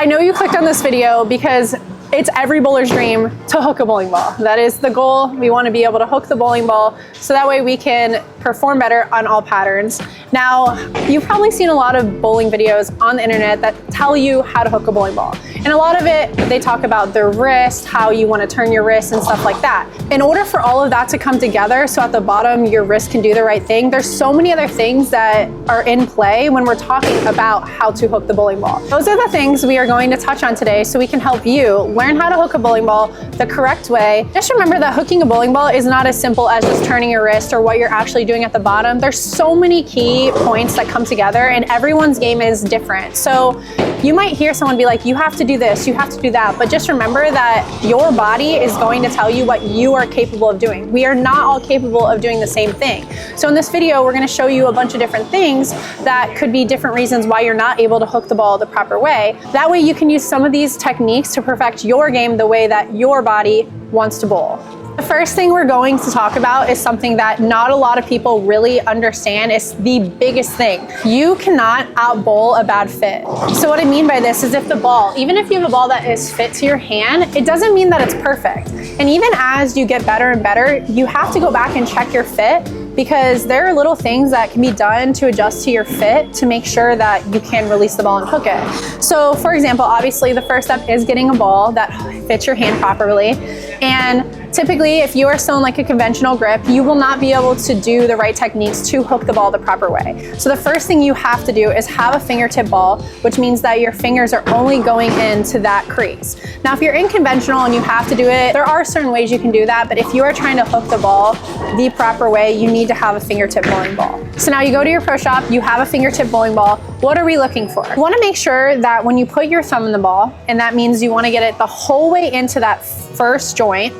I know you clicked on this video because it's every bowler's dream to hook a bowling ball. That is the goal. We want to be able to hook the bowling ball so that way we can perform better on all patterns. Now, you've probably seen a lot of bowling videos on the internet that tell you how to hook a bowling ball. And a lot of it, they talk about the wrist, how you want to turn your wrist and stuff like that. In order for all of that to come together, so at the bottom your wrist can do the right thing, there's so many other things that are in play when we're talking about how to hook the bowling ball. Those are the things we are going to touch on today so we can help you learn how to hook a bowling ball the correct way. Just remember that hooking a bowling ball is not as simple as just turning your wrist or what you're actually doing at the bottom. There's so many key points that come together and everyone's game is different. So you might hear someone be like, you have to do this, you have to do that, but just remember that your body is going to tell you what you are capable of doing. We are not all capable of doing the same thing. So in this video, we're going to show you a bunch of different things that could be different reasons why you're not able to hook the ball the proper way. That way you can use some of these techniques to perfect your game the way that your body wants to bowl. The first thing we're going to talk about is something that not a lot of people really understand. It's the biggest thing. You cannot out bowl a bad fit. So what I mean by this is if the ball, even if you have a ball that is fit to your hand, it doesn't mean that it's perfect. And even as you get better and better, you have to go back and check your fit because there are little things that can be done to adjust to your fit to make sure that you can release the ball and hook it. So for example, obviously the first step is getting a ball that fits your hand properly. And typically, if you are still in like a conventional grip, you will not be able to do the right techniques to hook the ball the proper way. So the first thing you have to do is have a fingertip ball, which means that your fingers are only going into that crease. Now, if you're in conventional and you have to do it, there are certain ways you can do that, but if you are trying to hook the ball the proper way, you need to have a fingertip bowling ball. So now you go to your pro shop, you have a fingertip bowling ball. What are we looking for? You want to make sure that when you put your thumb in the ball, and that means you want to get it the whole way into that first joint.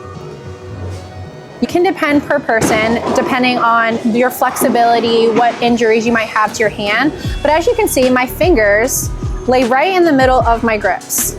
You can depend per person, depending on your flexibility, what injuries you might have to your hand. But as you can see, my fingers lay right in the middle of my grips.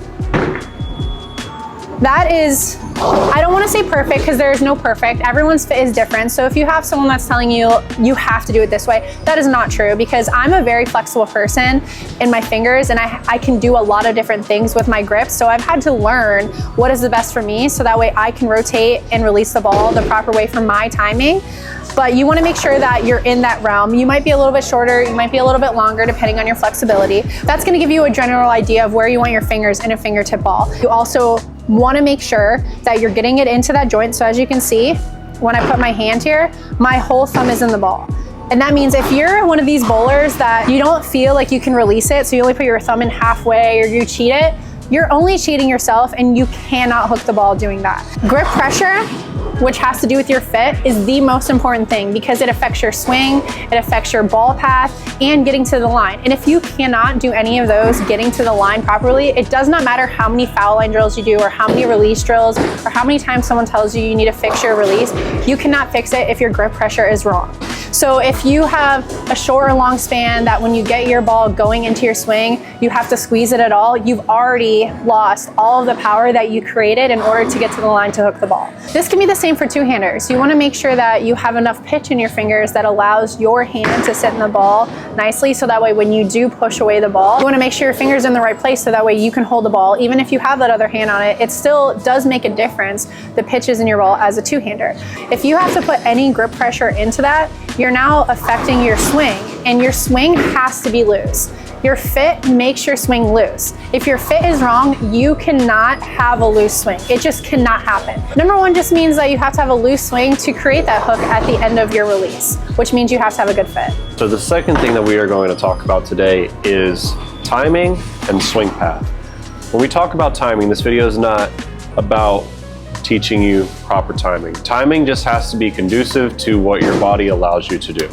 That is, I don't want to say perfect because there is no perfect. Everyone's fit is different. So if you have someone that's telling you, you have to do it this way, that is not true because I'm a very flexible person in my fingers and I can do a lot of different things with my grips. So I've had to learn what is the best for me so that way I can rotate and release the ball the proper way for my timing. But you want to make sure that you're in that realm. You might be a little bit shorter, you might be a little bit longer depending on your flexibility. That's going to give you a general idea of where you want your fingers in a fingertip ball. You also want to make sure that you're getting it into that joint. So as you can see, when I put my hand here, my whole thumb is in the ball. And that means if you're one of these bowlers that you don't feel like you can release it, so you only put your thumb in halfway or you cheat it, you're only cheating yourself and you cannot hook the ball doing that. Grip pressure, which has to do with your fit, is the most important thing because it affects your swing, it affects your ball path, and getting to the line. And if you cannot do any of those getting to the line properly, it does not matter how many foul line drills you do or how many release drills or how many times someone tells you you need to fix your release, you cannot fix it if your grip pressure is wrong. So if you have a short or long span that when you get your ball going into your swing, you have to squeeze it at all, you've already lost all of the power that you created in order to get to the line to hook the ball. This can be the same for two-handers. You want to make sure that you have enough pitch in your fingers that allows your hand to sit in the ball nicely so that way when you do push away the ball, you want to make sure your finger's in the right place so that way you can hold the ball. Even if you have that other hand on it, it still does make a difference, the pitches in your ball as a two-hander. If you have to put any grip pressure into that, you're now affecting your swing, and your swing has to be loose. Your fit makes your swing loose. If your fit is wrong, you cannot have a loose swing. It just cannot happen. Number one just means that you have to have a loose swing to create that hook at the end of your release, which means you have to have a good fit. So the second thing that we are going to talk about today is timing and swing path. When we talk about timing, this video is not about teaching you proper timing. Timing just has to be conducive to what your body allows you to do.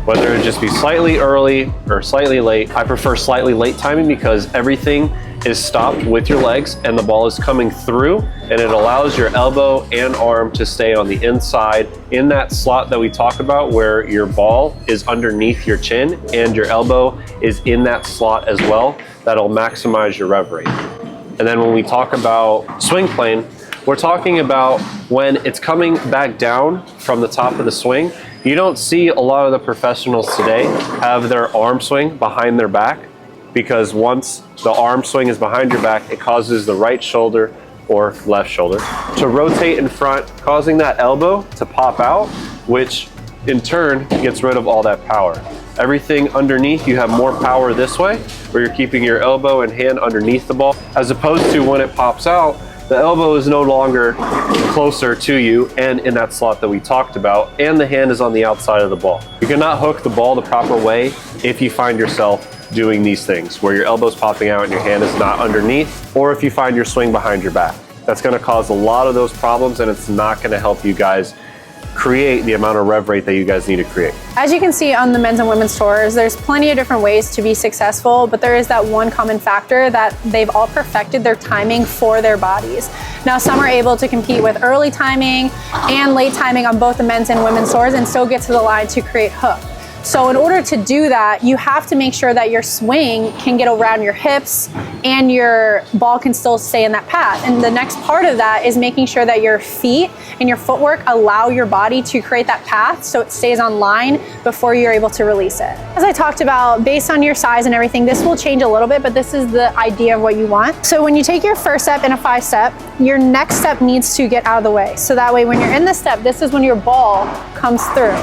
Whether it just be slightly early or slightly late, I prefer slightly late timing because everything is stopped with your legs and the ball is coming through and it allows your elbow and arm to stay on the inside in that slot that we talk about where your ball is underneath your chin and your elbow is in that slot as well. That'll maximize your rev rate. And then when we talk about swing plane, we're talking about when it's coming back down from the top of the swing. You don't see a lot of the professionals today have their arm swing behind their back. because once the arm swing is behind your back, it causes the right shoulder or left shoulder to rotate in front, causing that elbow to pop out, which in turn gets rid of all that power. Everything underneath, you have more power this way, where you're keeping your elbow and hand underneath the ball, as opposed to when it pops out, the elbow is no longer closer to you and in that slot that we talked about, and the hand is on the outside of the ball. You cannot hook the ball the proper way if you find yourself doing these things, where your elbow's popping out and your hand is not underneath, or if you find your swing behind your back. That's gonna cause a lot of those problems, and it's not gonna help you guys create the amount of rev rate that you guys need to create. As you can see on the men's and women's tours, there's plenty of different ways to be successful, but there is that one common factor that they've all perfected their timing for their bodies. Now, some are able to compete with early timing and late timing on both the men's and women's tours and still get to the line to create hook. So in order to do that, you have to make sure that your swing can get around your hips and your ball can still stay in that path. And the next part of that is making sure that your feet and your footwork allow your body to create that path so it stays on line before you're able to release it. As I talked about, based on your size and everything, this will change a little bit, but this is the idea of what you want. So when you take your first step in a 5-step, your next step needs to get out of the way. So that way when you're in this step, this is when your ball comes through.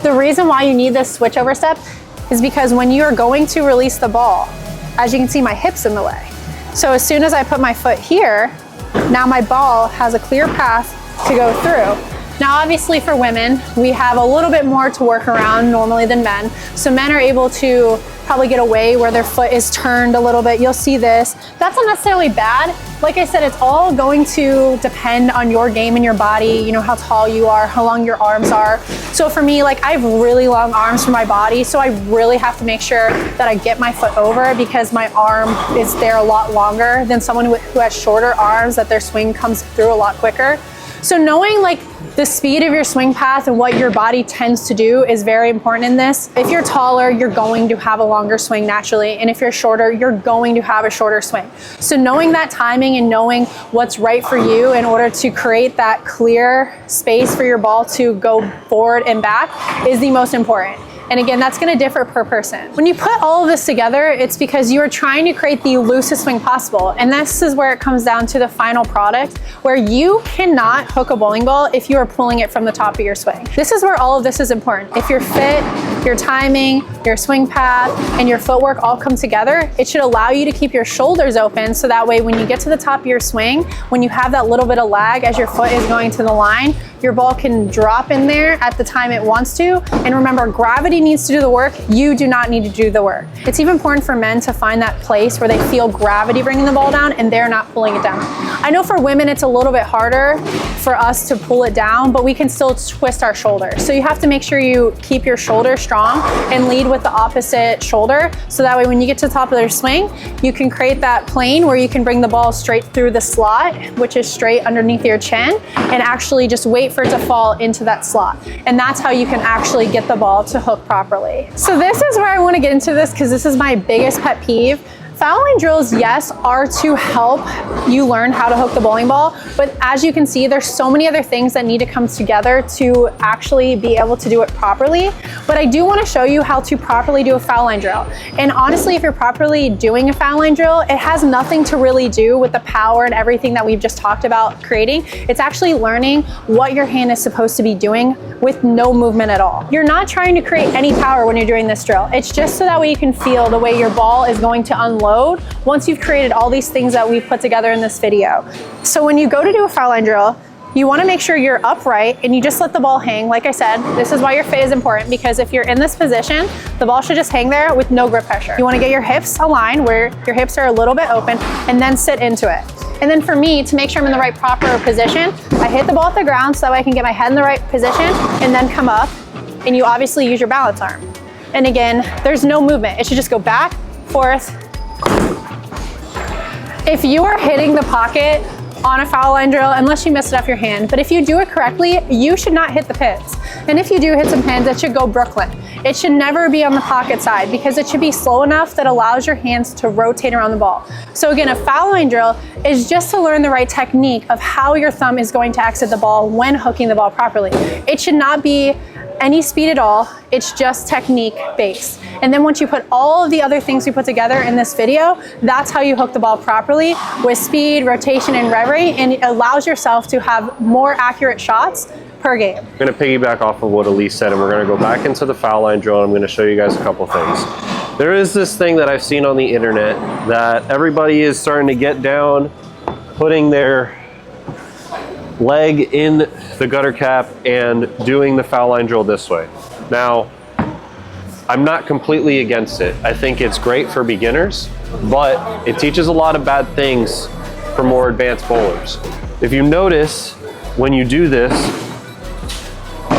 The reason why you need this switchover step is because when you are going to release the ball, as you can see, my hip's in the way. So as soon as I put my foot here, now my ball has a clear path to go through. Now, obviously for women, we have a little bit more to work around normally than men. So men are able to probably get away where their foot is turned a little bit. You'll see this. That's not necessarily bad. Like I said, it's all going to depend on your game and your body, you know, how tall you are, how long your arms are. So for me, like I have really long arms for my body, so I really have to make sure that I get my foot over because my arm is there a lot longer than someone who has shorter arms, that their swing comes through a lot quicker. So knowing like the speed of your swing path and what your body tends to do is very important in this. If you're taller, you're going to have a longer swing naturally. And if you're shorter, you're going to have a shorter swing. So knowing that timing and knowing what's right for you in order to create that clear space for your ball to go forward and back is the most important. And again, that's gonna differ per person. When you put all of this together, it's because you are trying to create the loosest swing possible. And this is where it comes down to the final product, where you cannot hook a bowling ball if you are pulling it from the top of your swing. This is where all of this is important. If your fit, your timing, your swing path, and your footwork all come together, it should allow you to keep your shoulders open so that way when you get to the top of your swing, when you have that little bit of lag as your foot is going to the line, your ball can drop in there at the time it wants to. And remember, gravity needs to do the work. You do not need to do the work. It's even important for men to find that place where they feel gravity bringing the ball down and they're not pulling it down. I know for women, it's a little bit harder for us to pull it down, but we can still twist our shoulder. So you have to make sure you keep your shoulder strong and lead with the opposite shoulder. So that way, when you get to the top of their swing, you can create that plane where you can bring the ball straight through the slot, which is straight underneath your chin, and actually just wait for it to fall into that slot. And that's how you can actually get the ball to hook properly. So this is where I want to get into this because this is my biggest pet peeve. Foul line drills, yes, are to help you learn how to hook the bowling ball, but as you can see, there's so many other things that need to come together to actually be able to do it properly. But I do want to show you how to properly do a foul line drill. And honestly, if you're properly doing a foul line drill, it has nothing to really do with the power and everything that we've just talked about creating. It's actually learning what your hand is supposed to be doing with no movement at all. You're not trying to create any power when you're doing this drill. It's just so that way you can feel the way your ball is going to unload once you've created all these things that we've put together in this video. So when you go to do a foul line drill, you want to make sure you're upright and you just let the ball hang. Like I said, this is why your fit is important, because if you're in this position, the ball should just hang there with no grip pressure. You want to get your hips aligned where your hips are a little bit open and then sit into it. And then for me, to make sure I'm in the right proper position, I hit the ball at the ground so that way I can get my head in the right position and then come up, and you obviously use your balance arm. And again, there's no movement. It should just go back, forth. If you are hitting the pocket on a foul line drill unless you missed it off your hand. But if you do it correctly, you should not hit the pins. And if you do hit some pins, it should go Brooklyn. It should never be on the pocket side because it should be slow enough that allows your hands to rotate around the ball. So again, a foul line drill is just to learn the right technique of how your thumb is going to exit the ball when hooking the ball properly. It should not be any speed at all. It's just technique based. And then once you put all of the other things we put together in this video, that's how you hook the ball properly with speed, rotation, and rev rate, and it allows yourself to have more accurate shots per game. I'm gonna piggyback off of what Elise said, and we're gonna go back into the foul line drill, and I'm gonna show you guys a couple things. There is this thing that I've seen on the internet that everybody is starting to get down, putting their leg in the gutter cap and doing the foul line drill this way. Now, I'm not completely against it. I think it's great for beginners, but it teaches a lot of bad things for more advanced bowlers. If you notice, when you do this,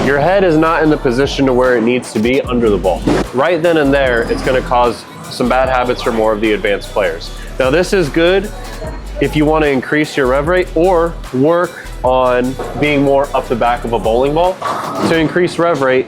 your head is not in the position to where it needs to be under the ball. Right then and there, it's gonna cause some bad habits for more of the advanced players. Now, this is good if you wanna increase your rev rate or work on being more up the back of a bowling ball. To increase rev rate,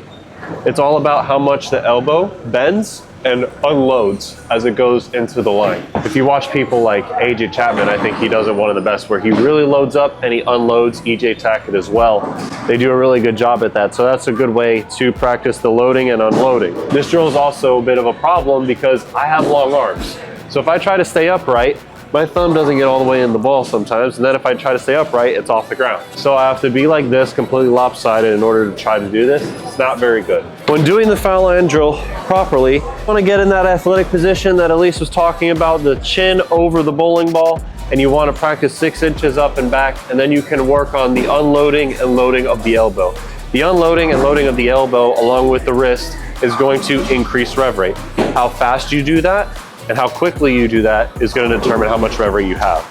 it's all about how much the elbow bends and unloads as it goes into the line. If you watch people like AJ Chapman, I think he does it one of the best, where he really loads up and he unloads. EJ Tackett as well. They do a really good job at that. So that's a good way to practice the loading and unloading. This drill is also a bit of a problem because I have long arms. So if I try to stay upright, my thumb doesn't get all the way in the ball sometimes, and then if I try to stay upright, it's off the ground. So I have to be like this, completely lopsided, in order to try to do this. It's not very good. When doing the foul line drill properly, you want to get in that athletic position that Elise was talking about, the chin over the bowling ball, and you want to practice 6 inches up and back, and then you can work on the unloading and loading of the elbow. The unloading and loading of the elbow, along with the wrist, is going to increase rev rate. How fast you do that and how quickly you do that is going to determine how much rev rate you have.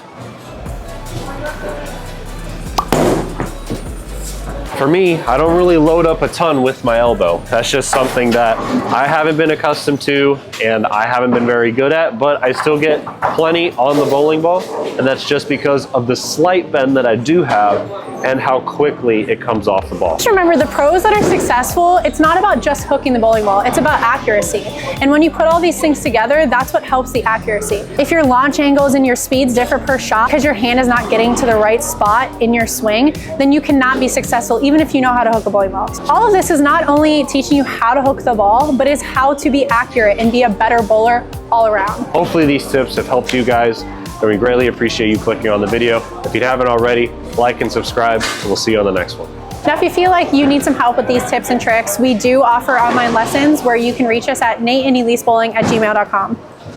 For me, I don't really load up a ton with my elbow. That's just something that I haven't been accustomed to and I haven't been very good at, but I still get plenty on the bowling ball, and that's just because of the slight bend that I do have and how quickly it comes off the ball. Just remember, the pros that are successful, it's not about just hooking the bowling ball, it's about accuracy. And when you put all these things together, that's what helps the accuracy. If your launch angles and your speeds differ per shot because your hand is not getting to the right spot in your swing, then you cannot be successful even if you know how to hook a bowling ball. All of this is not only teaching you how to hook the ball, but is how to be accurate and be a better bowler all around. Hopefully these tips have helped you guys, and we greatly appreciate you clicking on the video. If you haven't already, like and subscribe, and we'll see you on the next one. Now, if you feel like you need some help with these tips and tricks, we do offer online lessons where you can reach us at nateandelisebowling@gmail.com.